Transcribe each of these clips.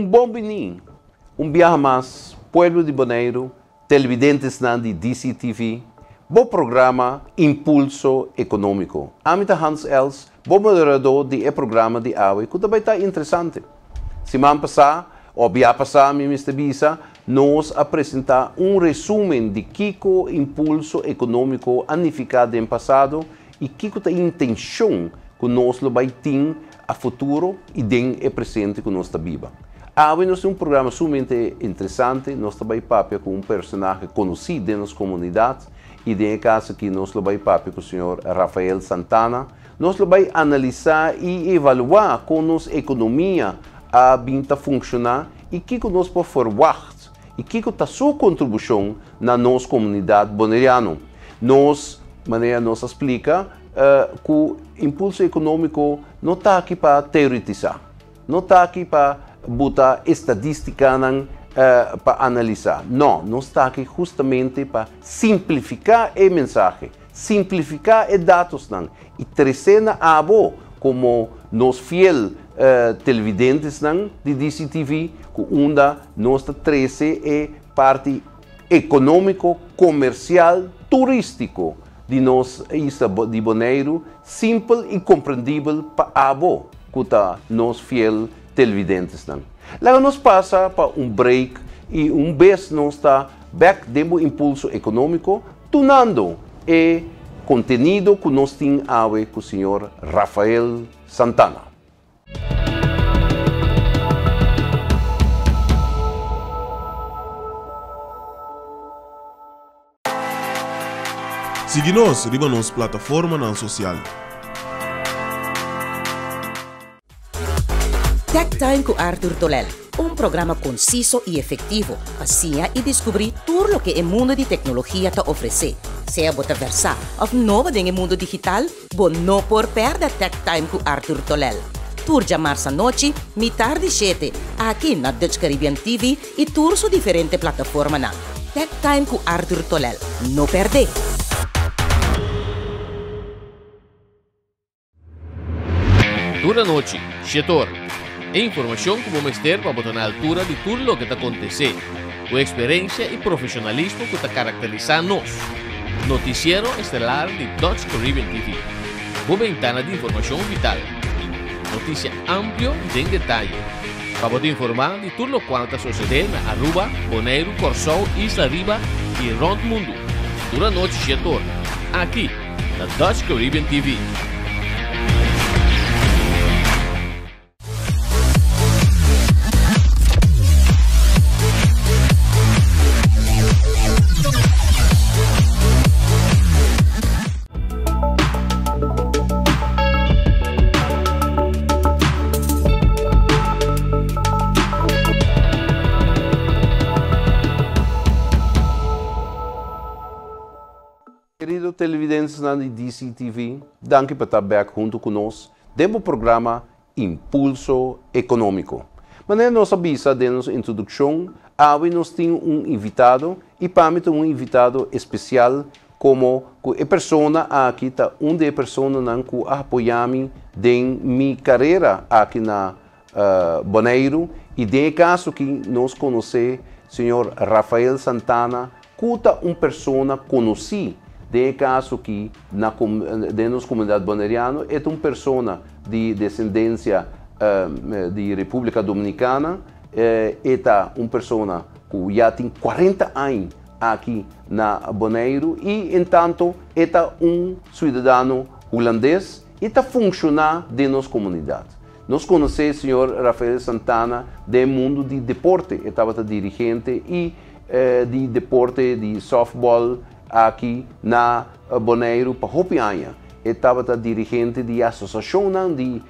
bom bini, viaje mais, Pueblo de Bonaire, televidentes de DCTV, bom programa Impulso Econômico. Amita Hans Els, bom moderador do programa de AWE, que também está interessante. Semana passada, ou dia passado, Mr. Bisa, nós apresentar resumo de Kiko Impulso Econômico anificado no passado e Kiko a intenção que nós vai ter a futuro e den é presente que nós está viva. Nós temos programa sumamente interessante, nós também papel com personagem conhecido nas comunidades e de caso que nós vai papel com o senhor Rafael Santana, nós vai analisar e avaliar como a economia a binta funcionar e que nós podemos forward e que está sua contribuição na nossa comunidade bonaireana. Nós, maneira nós explica que o impulso econômico não está aqui para teoretizar, não está aqui para botar estatística para analisar. Não, nós está aqui justamente para simplificar a mensagem, simplificar os dados e trazer na abo como nos fiel televidentes de DCTV, que nós trazer é parte econômico, comercial, turístico de nós de Bonaire, simples e compreendível para abo que está nos fiel televidentes. Lá nós passa para break e vez nós está back dentro do impulso econômico, tunando o conteúdo que nós temos com o senhor Rafael Santana. Siga-nos em nossa plataforma social. Tech Time com Arthur Tolel, programa conciso e efetivo, assim e descobrir tudo o que o mundo de tecnologia te oferece. Seja você versar ou nova no mundo digital, você não pode perder Tech Time com Arthur Tolel. Tour de março à noite, tarde 7, aqui na Dutch Caribbean TV e tour su diferente plataforma na Tech Time com Arthur Tolel. Não perde! Tour à noite, setor. Informação como mestre para botar na altura de tudo o que está acontecendo. Com experiência e profissionalismo que está caracterizando nós. Noticiero estelar de Dutch Caribbean TV. Uma ventana de informação vital. Notícia ampla e em detalhe. Para poder informar de tudo o que está sucedendo na Aruba, Bonaire, Corsou, Isla Riba e Rondo Mundo. Tour à noite, setor. Aqui, na Dutch Caribbean TV. Queridos televidentes da DCTV, danke por estar back junto conosco no programa Impulso Econômico. Mas nós avisa de nossa introdução, hoje nós temos invitado e para mim invitado especial como a pessoa aqui, uma das pessoas que apoiam em minha carreira aqui na Bonaire e de caso que nós conhecemos o senhor Rafael Santana, que é uma pessoa conhecida de caso que na nossa comunidade bonaireana é uma pessoa de descendência de República Dominicana, é uma pessoa que já tem 40 anos aqui na Bonaire e, entanto, é um cidadão holandês e está funcionando de nossa comunidade. Nós conhecemos o senhor Rafael Santana do mundo de deporte, ele estava dirigente e de deporte de softball aqui na Bonaire para Hopianha. Ele estava dirigente da Associação de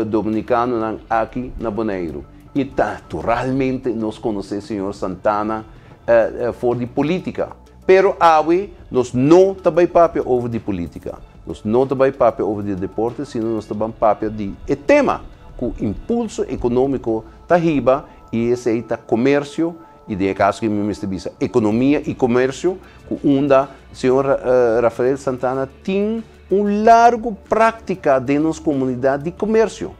Dominicanos aqui na Bonaire. E naturalmente nós conhecemos o senhor Santana fora de política. Pero hoje nós não também papel over de política. Nós não também papel over de deporte, senão nós também papel de tema que o impulso econômico está riba e esse é o comércio. E de caso que me estabeleça economia e comércio, onde o senhor Rafael Santana tem uma larga prática de nossa comunidade de comércio.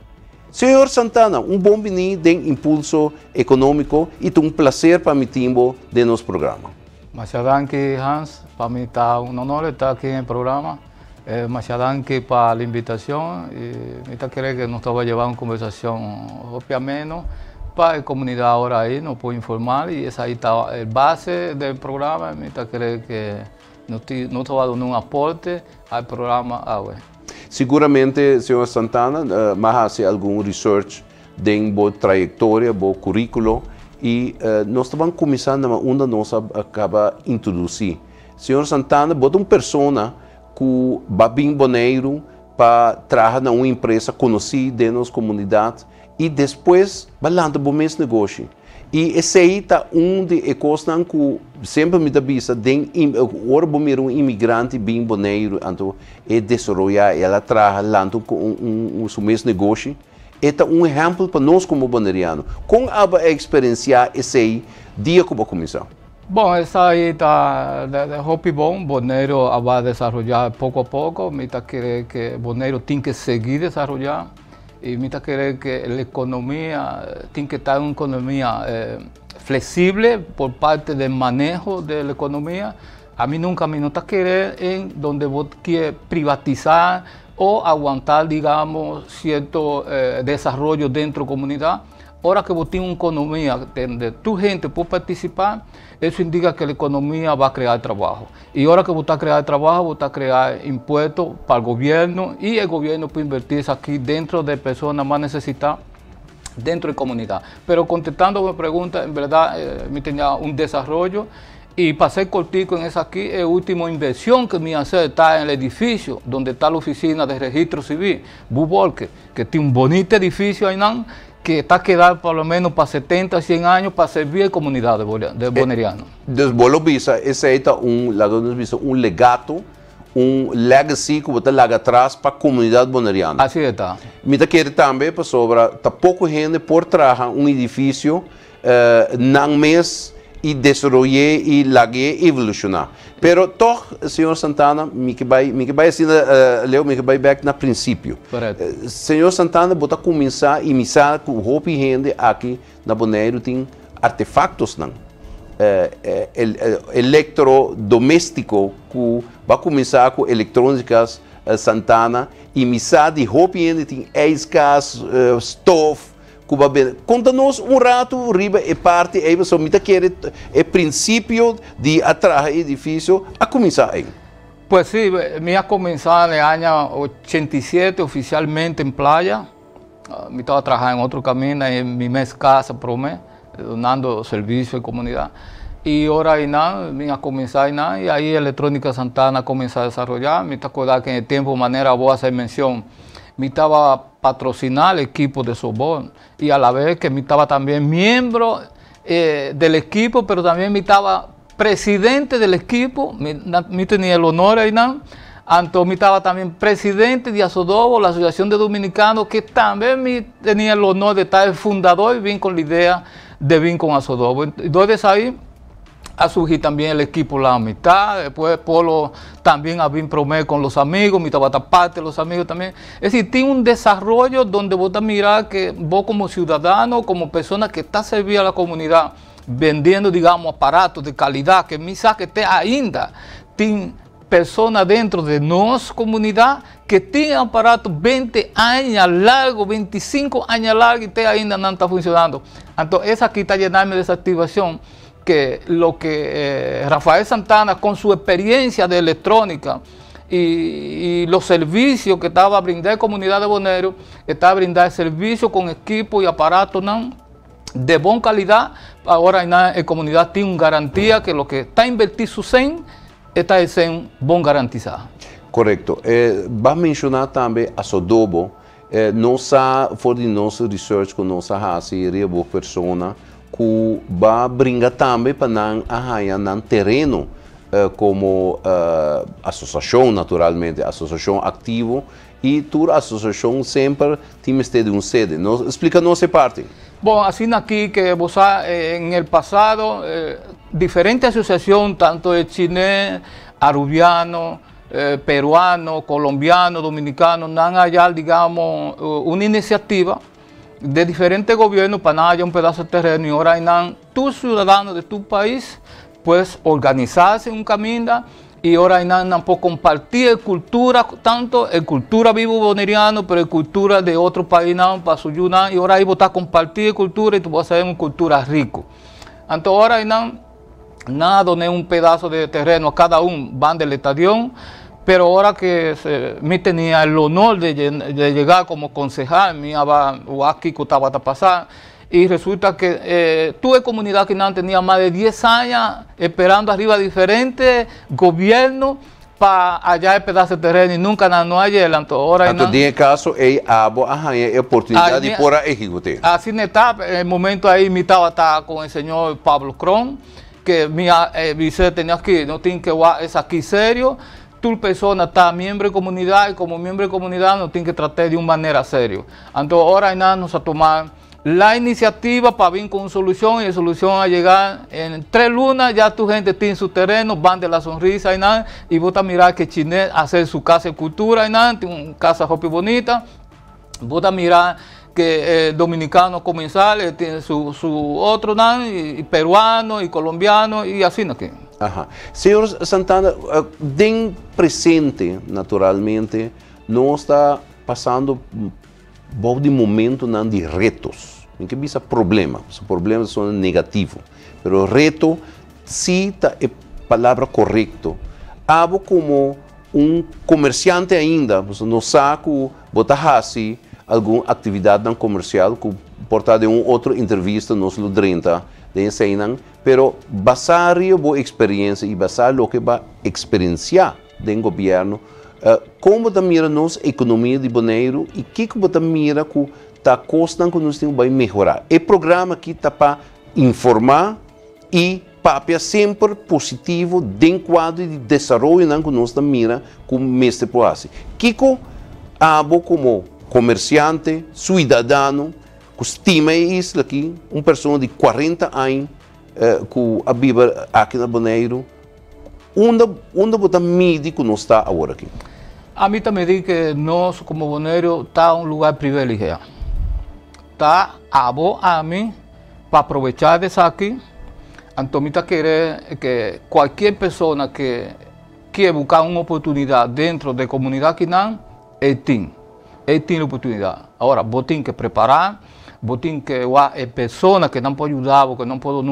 Senhor Santana, bom venir de Impulso Econômico e um prazer para mim timbo de nosso programa. Muchas gracias, Hans. Para mí está un honor estar aquí en el programa. Muchas gracias por la invitación. Me creo que nos estaba llevando una conversación obviamente para la comunidad ahora ahí, nos puede informar y esa ahí está el base del programa. Me creo que nos estaba dando un aporte al programa ahora. Seguramente, senhor Santana, mas hace algum research de boa trajetória, bom currículo e nós estamos começando onde nós acaba introduzir. Senhor Santana, bota uma pessoa que vai bem boneiro para trabalhar na uma empresa conhecida da nossa comunidade e depois vai lá para o mesmo negócio. E esse aí está onde é coisa que sempre me dá vista, agora vou ver imigrante bem boneiro, então é desenvolver, ela trabalha lá com o mesmo negócio. Este é exemplo para nós como bonerianos. Como a experienciar esse aí, dia que vai começar? Bom, essa aí está de hobby bom, Boneiro vai desenvolver pouco a pouco, me querer que Boneiro tem que seguir desenvolver. Y me creo que la economía tiene que estar una economía flexible por parte del manejo de la economía. A mí nunca me nota querer en donde vos quieres privatizar o aguantar, digamos, cierto desarrollo dentro de la comunidad. Ahora que vos tienes una economía donde tu gente puede participar, eso indica que la economía va a crear trabajo. Y ahora que vos estás creando trabajo, vos estás creando impuestos para el gobierno y el gobierno puede invertirse aquí dentro de personas más necesitadas, dentro de la comunidad. Pero contestando a mi pregunta, en verdad me tenía un desarrollo y para ser cortico en esa aquí, la última inversión que me hace está en el edificio donde está la oficina de registro civil, Bubolque, que tiene un bonito edificio ahí, que está quedado por lo menos para 70, 100 años para servir a la comunidad de boneriano. Dus bolo bisa, esse é um legado, legacy que você larga atrás para a comunidade boneriana. Assim está. Me quer também para sobra, tá pouco gente por trabalhar edifício, não mês e desenvolver e largar evolucionar. Pero toch, senhor Santana, me que vai assim, Leo, me que vai back na princípio. Correto. Senhor Santana, bota começar a imisar com roupa e gente aqui na Boneiro tem artefactos não. Eletrodoméstico que vai começar com eletrônicas Santana, imisar de roupa e gente tem ex-gas, stove. Conta-nos rato, riba e parte, aí você me quer o princípio de atrair edifício a começar aí. Pues sí, me ha comenzado en el año 87 oficialmente en playa. Me estaba trabajando en otro camino, en mi mes casa por mes, donando servicio a la comunidad. Y ahora me ha comenzado y ahí Electrónica Santana comenzó a desarrollar. Me acuerdo que en el tiempo, de manera voy a hacer mención, me estaba patrocinar el equipo de softball y a la vez que me estaba también miembro del equipo, pero también me estaba presidente del equipo, me tenía el honor ahí, entonces me estaba también presidente de Asodobo, la Asociación de Dominicanos, que también me tenía el honor de estar el fundador y vine con la idea de venir con Asodobo. Entonces ahí ha surgido también el equipo La Amistad, después Polo también ha venido promedio con los amigos, mi estaba parte de los amigos también. Es decir, tiene un desarrollo donde vos te mirás que vos como ciudadano, como persona que está serviendo a la comunidad, vendiendo, digamos, aparatos de calidad, que mi saque te ainda, tiene personas dentro de nuestra comunidad que tienen aparatos 20 años largos, 25 años largos y te ainda no está funcionando. Entonces, esa aquí está llenando de esa activación que lo que Rafael Santana con su experiencia de electrónica y los servicios que estaba a brindar la comunidad de Boneiro, estaba a brindar servicios con equipo y aparatos de buena calidad. Ahora la comunidad tiene una garantía que lo que está invertido su CEN, está el CEN bon garantizado. Correcto. Va a mencionar también a Asodobo, nossa, for de nosso research com nossa raça e boa persona, que vai brincar também para não arranhar no terreno como associação, naturalmente, associação ativo, e toda associação sempre tem de uma sede. Explica-nos essa parte. Bom, assim aqui que vos en el pasado, diferentes asociaciones, tanto de chinés, arubiano, peruano, colombiano, dominicano, han hallado, digamos, una iniciativa de diferentes gobiernos para nada haya un pedazo de terreno y ahora hay tus ciudadanos de tu país pues organizarse en un camino y ahora hay por compartir cultura, tanto el cultura vivo boneriano, pero el cultura de otro país para su y ahora ahí votar compartir cultura y tú vas a hacer una cultura rico. Entonces ahora hay nada doné un pedazo de terreno a cada uno, van del estadio, pero ahora que me tenía el honor de llegar como concejal, me iba aquí que estaba a pasar, y resulta que tuve comunidad que no tenía más de 10 años esperando arriba diferentes gobiernos para allá el pedazo de terreno y nunca no hay el ahora. Entonces, en el caso, hay oportunidad de por ejecutar. Así está, en el momento ahí me estaba con el señor Pablo Cron, que mi vice tenía que, no tiene que es aquí serio. Tu persona está miembro de comunidad y como miembro de comunidad no tiene que tratar de una manera seria. Entonces ahora hay nos a tomar la iniciativa para venir con una solución y la solución a llegar en 3 lunas, ya tu gente tiene su terreno, van de la sonrisa y vos a mirar que Chile hacer su casa de cultura tiene una casa hopi bonita, vos a mirar que el dominicano comensal tiene su otro y peruano y colombiano y así no que. Ajá. Señor Santana, den presente, naturalmente, no está pasando de momento de retos. En que visa problemas, os problemas são negativos, pero reto sí está a palavra correcto. Abo como comerciante ainda, você não saco botar assim alguma atividade comercial que portar de outra entrevista nos lo 30 de ensinan, pero basar boa experiência e basar lo que va experienciar do governo, como da mira nos economia de Bonaire e que da mira que está costando que nós temos vai melhorar. O programa aqui está para informar e para sempre positivo dentro do quadro de desenvolvimento que nós mira como mestre poase. Kiko abo como comerciante, cidadão, que estima isso aqui, uma pessoa de 40 anos que vive aqui na Bonaire, onde você mede que nós está agora aqui? A mí también dice que nós como Bonaire está en un lugar privilegiado. Está a mí para aprovechar de eso aquí. Entonces, quiere que cualquier persona que quiera buscar una oportunidad dentro de la comunidad Quinan, él tiene la oportunidad. Ahora, vos tienes que preparar, vos tienes que personas que no pueden ayudar, que no pueden,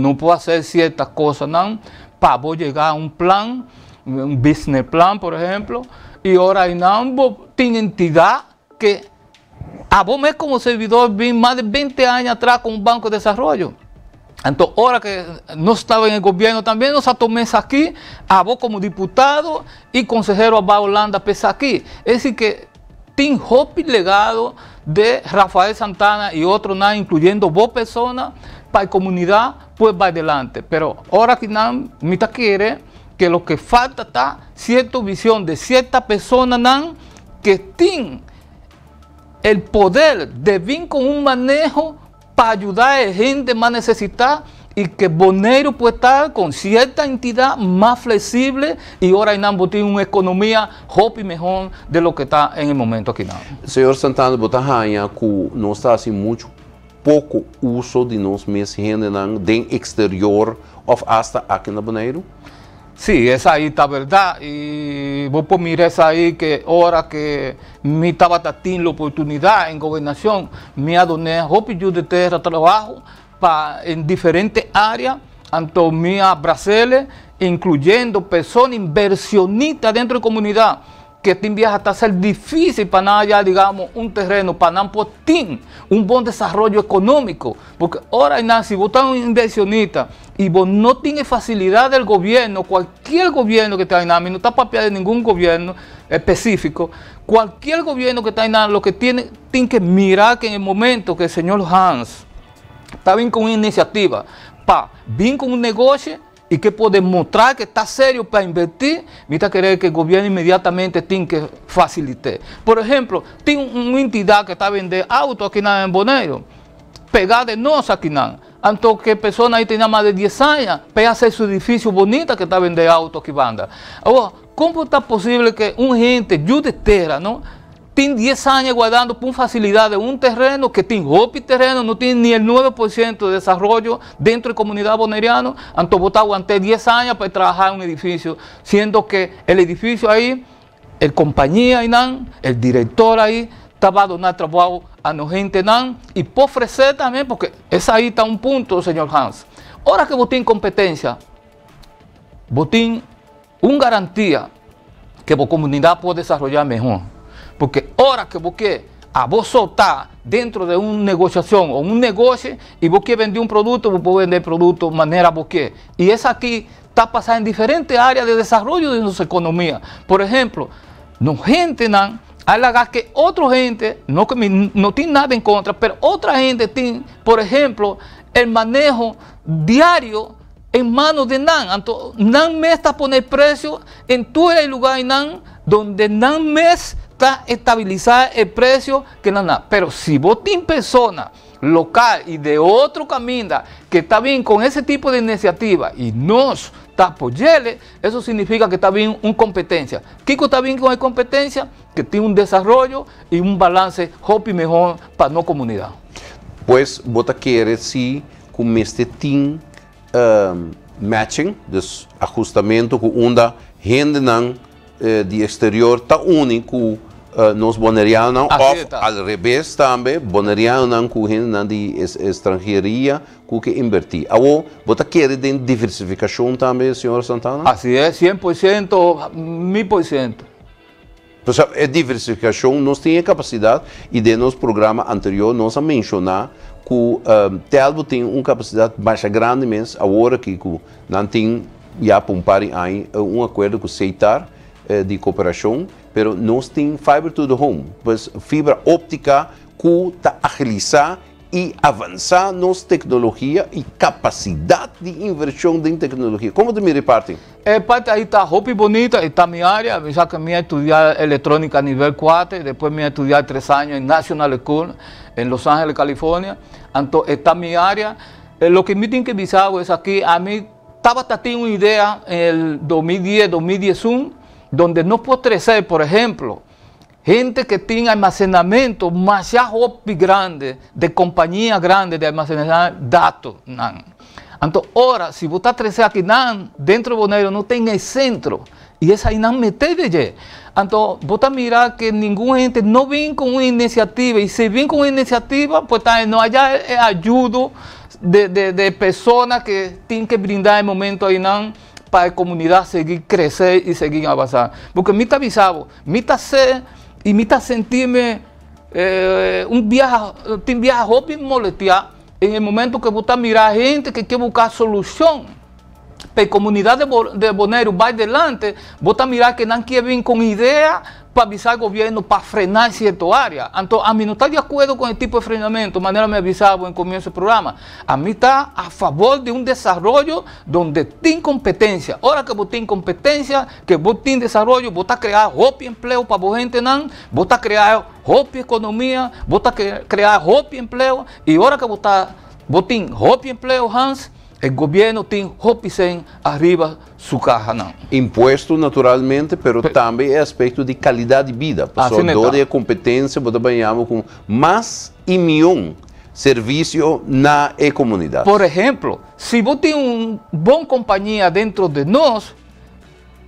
no pueden hacer ciertas cosas, para vos llegar a un plan, un business plan, por ejemplo, y ahora vos tiene entidad que a vos me como servidor vi más de 20 años atrás con un banco de desarrollo. Entonces, ahora que no estaba en el gobierno, también nos tomé aquí, a vos como diputado y consejero a Holanda pesa aquí. Es decir que tiene hopi legado de Rafael Santana y otros, incluyendo vos personas, para la comunidad, pues va adelante. Pero ahora que me quiere que lo que falta está cierta visión de cierta persona que tiene el poder de vir con un manejo para ayudar a la gente más necesitada y que Bonaire puede estar con cierta entidad más flexible y ahora tiene una economía mejor de lo que está en el momento aquí. Señor Santana, botahanha que no está haciendo mucho poco uso de nos mes gente del exterior o hasta aquí en Bonaire? Sí, esa ahí está verdad. Y vos pues mirar esa ahí que ahora que me estaba teniendo la oportunidad en gobernación, me ha donado de tierra trabajo en diferentes áreas, tanto me abracele, incluyendo personas inversionistas dentro de la comunidad, que te viaja hasta ser difícil para nada ya, digamos, un terreno, para nada tener un buen desarrollo económico. Porque ahora, si vos estás un inversionista y vos no tienes facilidad del gobierno, cualquier gobierno que está en nada, no está papiado de ningún gobierno específico, cualquier gobierno que está en nada, lo que tiene que mirar que en el momento que el señor Hans está bien con una iniciativa, bien con un negocio, y que puede mostrar que está serio para invertir, mira querer que el gobierno inmediatamente tiene que facilitar. Por ejemplo, tiene una entidad que está a vender autos aquí en Bonaire, pegada de nos aquí, entonces que personas ahí tienen más de 10 años, para hacer su edificio bonito que está a vender autos aquí banda. Ahora, ¿cómo está posible que un gente, yo de terra, ¿no? tiene 10 años guardando por facilidad de un terreno que tiene hopi terreno, no tiene ni el 9% de desarrollo dentro de comunidad boneriana, entonces vos aguanté 10 años para trabajar en un edificio, siendo que el edificio ahí, el compañía ahí, el director ahí, estaba a donar trabajo a la gente y por ofrecer también, porque es ahí está un punto, señor Hans. Ahora que vos tenés competencia, vos tenés una garantía que la comunidad puede desarrollar mejor. Porque ahora que vos querés a vos soltar dentro de una negociación o un negocio y vos querés vender un producto, vos podés vender producto de manera vos querés. Y eso aquí está pasando en diferentes áreas de desarrollo de nuestra economía. Por ejemplo, no gente haga que otra gente, no tiene nada en contra, pero otra gente tiene, por ejemplo, el manejo diario en manos de Entonces, me está poniendo precio en todo el lugar donde me está estabilizar el precio que nada. Pero si vos tienes personas local y de otro camino que está bien con ese tipo de iniciativa y nos está apoyando, eso significa que está bien una competencia. Kiko está bien con la competencia, que tiene un desarrollo y un balance mejor para la comunidad. Pues, vos quieres sí con este team matching, dus ajustamento com onda gente de exterior está único nos bonerianos, al revés também, bonerianos com gente de estrangeria que invertir. Ahora, vos quieres de diversificação também, senhor Santana? Así es, 100%, 1000%. Pues, a diversificação nós temos capacidade e de nosso programa anterior nós a mencionar que Telbo tem uma capacidade baixa grande mesmo, agora que não tem já por um par de anos um acordo com o CETAR de cooperação, mas nós temos Fiber to the Home, pues fibra óptica que está agilizar e avançar nossa tecnologia e capacidade de inversão em tecnologia. Como te me repartem? Parte aí está roupa bonita, está minha área, já que eu estudar eletrônica nível 4, depois eu estudar 3 anos em National School, em Los Ángeles, Califórnia. Então, está minha área. Lo que me tem que avisar é que a mim estava tendo uma ideia em 2010, 2011, donde no puedo crecer, por ejemplo, gente que tiene almacenamiento demasiado grande, de compañías grandes de almacenar datos. Entonces, ahora, si vos estás creciendo aquí dentro de Bonero, no tiene el centro, y esa ahí no mete de allí. Entonces, vos estás mirando que ninguna gente no viene con una iniciativa, y si viene con una iniciativa, pues no haya ayuda de personas que tienen que brindar el momento ahí para la comunidad seguir crecer y seguir avanzar. Porque me está avisado, me está hacer y me está sentirme un viaje hobby molestia en el momento que vos estás mirando gente que quiere buscar solución. Para la comunidad de Bonero va adelante, vos estás mirando que no quiere venir con ideas para avisar al gobierno para frenar cierta área. Entonces, a mí no está de acuerdo con el tipo de frenamiento, de manera me avisaba en comienzo del programa. A mí está a favor de un desarrollo donde tiene competencia. Ahora que vos tenés competencia, que vos tenés desarrollo, vos estás creando hopi empleo para vos gente, vos estás creando hopi economía, vos estás creando hopi empleo, y ahora que vos tenés hopi empleo, Hans, el gobierno tiene hopi arriba su caja. Impuesto naturalmente, pero también el aspecto de calidad de vida. Por de competencia, vos trabalhamos con más y millón servicio na comunidad. Por ejemplo, si vos tienes una buena compañía dentro de nos,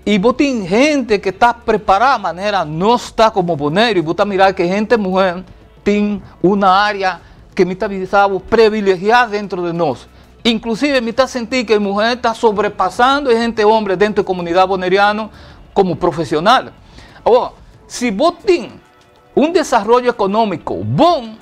y vos tienes gente que está preparada de manera no está como Bonero, y vos estás mirando que gente mujer tiene una área que me está privilegiada dentro de nos. Inclusive me está sentindo que la mujer está sobrepasando a gente hombre dentro de la comunidad boneriana como profesional. Ahora, si vos tienes un desarrollo económico bueno,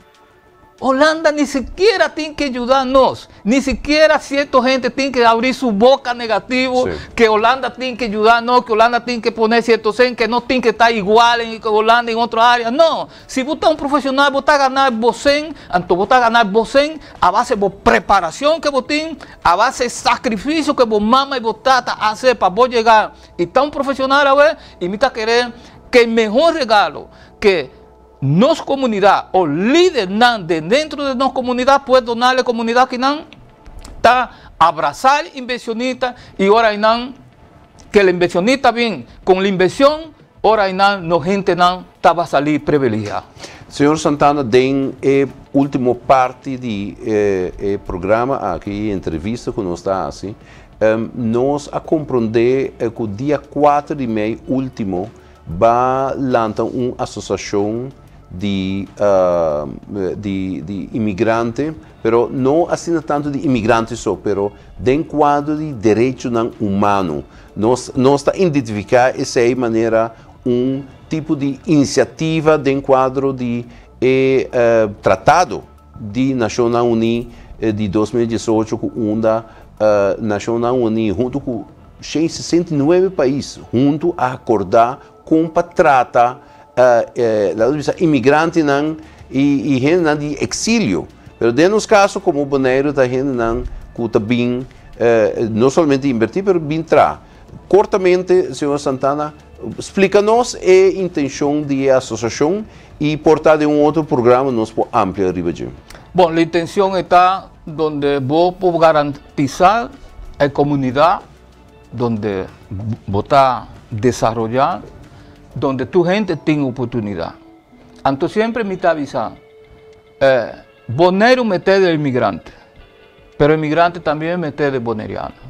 Holanda ni siquiera tiene que ayudarnos, ni siquiera cierta gente tiene que abrir su boca negativo, sí, que Holanda tiene que ayudarnos, que Holanda tiene que poner ciertos en que no tiene que estar igual en Holanda en otra área. No, si vos estás un profesional, vos estás a ganar vocen, entonces vos estás a ganar vocen a base de preparación que vos tenés, a base de sacrificio que vos mamá y vos tata hacer para vos llegar y estar un profesional a ver, y me está querer que el mejor regalo que nos comunidad o líder dentro de nos comunidad puede donarle a la comunidad que está abrazar inversionista y ahora que el inversionista bien con la inversión ahora no gente estaba a salir privilegiado. Senhor Santana, den última parte do programa aqui, entrevista que nós está assim, nós a compreender que o dia 4 de maio último vai lançar uma associação de imigrantes, pero não assim tanto de imigrantes só, pero dentro do quadro de direito humano. Nós está identificar essa maneira tipo de iniciativa dentro do quadro de Tratado de Nações Unidas de 2018 com a Nações Unidas junto com 169 países junto a acordar como para tratar imigrantes e gente de exílio. Mas dentro dos casos como o Bonaire da gente que também não somente invertir, mas bem tra. Cortamente, senhor Santana, explica-nos a intenção da associação e portar de outro programa nos por ampliar arriba. Bom, a intenção está onde vou garantizar a comunidade, onde vou desarrollar, onde tu gente tem oportunidade. Então sempre me está avisando, Bonaire mete de imigrante, pero imigrante também mete de boneriano.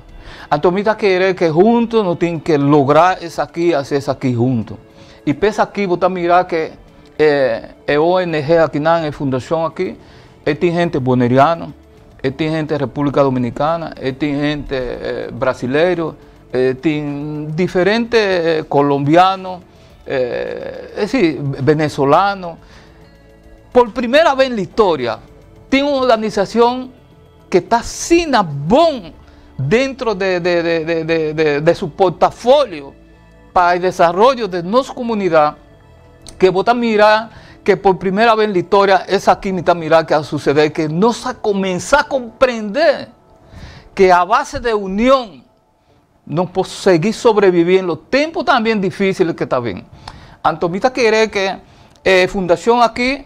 Então me está querendo que juntos nós temos que lograr isso aqui, fazer isso aqui juntos. E pensa aqui, vou mirar que a ONG aqui, a fundação aqui, tem gente boneriana, tem gente República Dominicana, tem gente brasileiro, tem diferentes colombianos, venezolanos. Por primeira vez na história, tem uma organização que está assim bom dentro de su portafolio para el desarrollo de nuestra comunidad, que vos mirar que por primera vez en la historia esa aquí me está mirar que va a suceder, que nos a comenzar a comprender que a base de unión nos podemos seguir sobreviviendo los tiempos también difíciles que está bien. Antomita quiere que Fundación aquí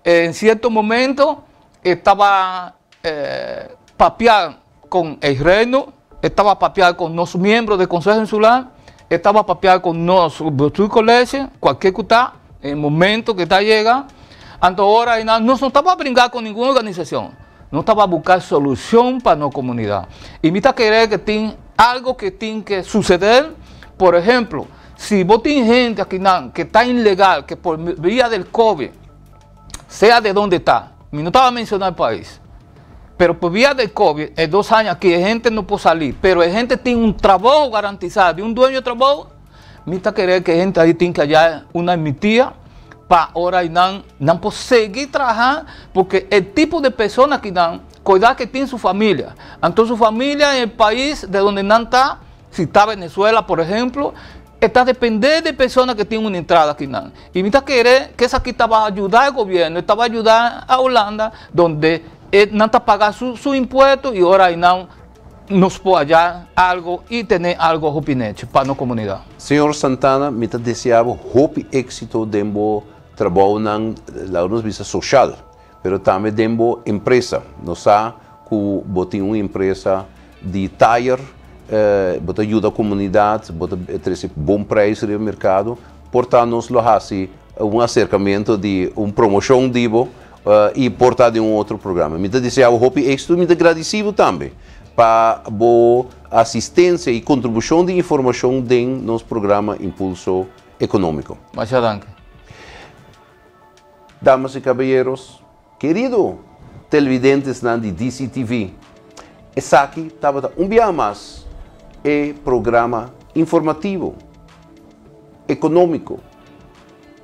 en cierto momento estaba papeada con el reino, estaba papeada con los miembros del Consejo Insular, estaba papeada con nuestros colegios, cualquier cosa, en el momento que está llega. Entonces ahora no estaba a brincar con ninguna organización, no estaba a buscar solución para nuestra comunidad. Y me está querer que tiene algo que tiene que suceder. Por ejemplo, si vos tienes gente aquí que está ilegal, que por vía del COVID, sea de donde está, no estaba a mencionar el país, pero por vía del COVID, en 2 años aquí, la gente no puede salir, pero la gente tiene un trabajo garantizado, de un dueño de trabajo, me está querer que la gente ahí tiene que hallar una admitida para ahora no puede seguir trabajando, porque el tipo de personas que dan, cuidar que tiene su familia, entonces su familia en el país de donde no está, si está Venezuela, por ejemplo, está dependiendo de personas que tienen una entrada aquí. Y me está querer que esa aquí va a ayudar al gobierno, esta va a ayudar a Holanda, donde no está pagando su impuesto y ahora nos puede hallar algo y tener algo opinete para nuestra comunidad. Senhor Santana, me deseava éxito dentro trabalho na vida social, pero também dentro empresa. Nós sabemos que você tem uma empresa de tire, você ajuda a comunidade, você traz bom preço no mercado, portanto nós fazemos acercamento de promoção de e portar de outro programa. Me deseava éxito, me agradecido também para a assistência e contribuição de informação dentro nosso programa Impulso Econômico. Muchas gracias. Damas e caballeros, querido televidentes de DCTV, esse aqui estava dia mais programa informativo, econômico,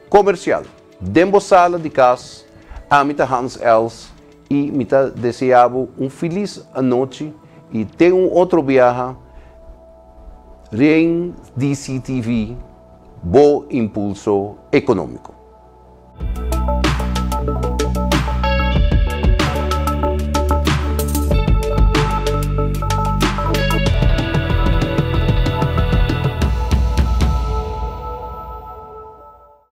comercial, dentro sala de casa, a mim Hans Els e me deseava feliz noite e ter outro viagem em DCTV, bom impulso econômico.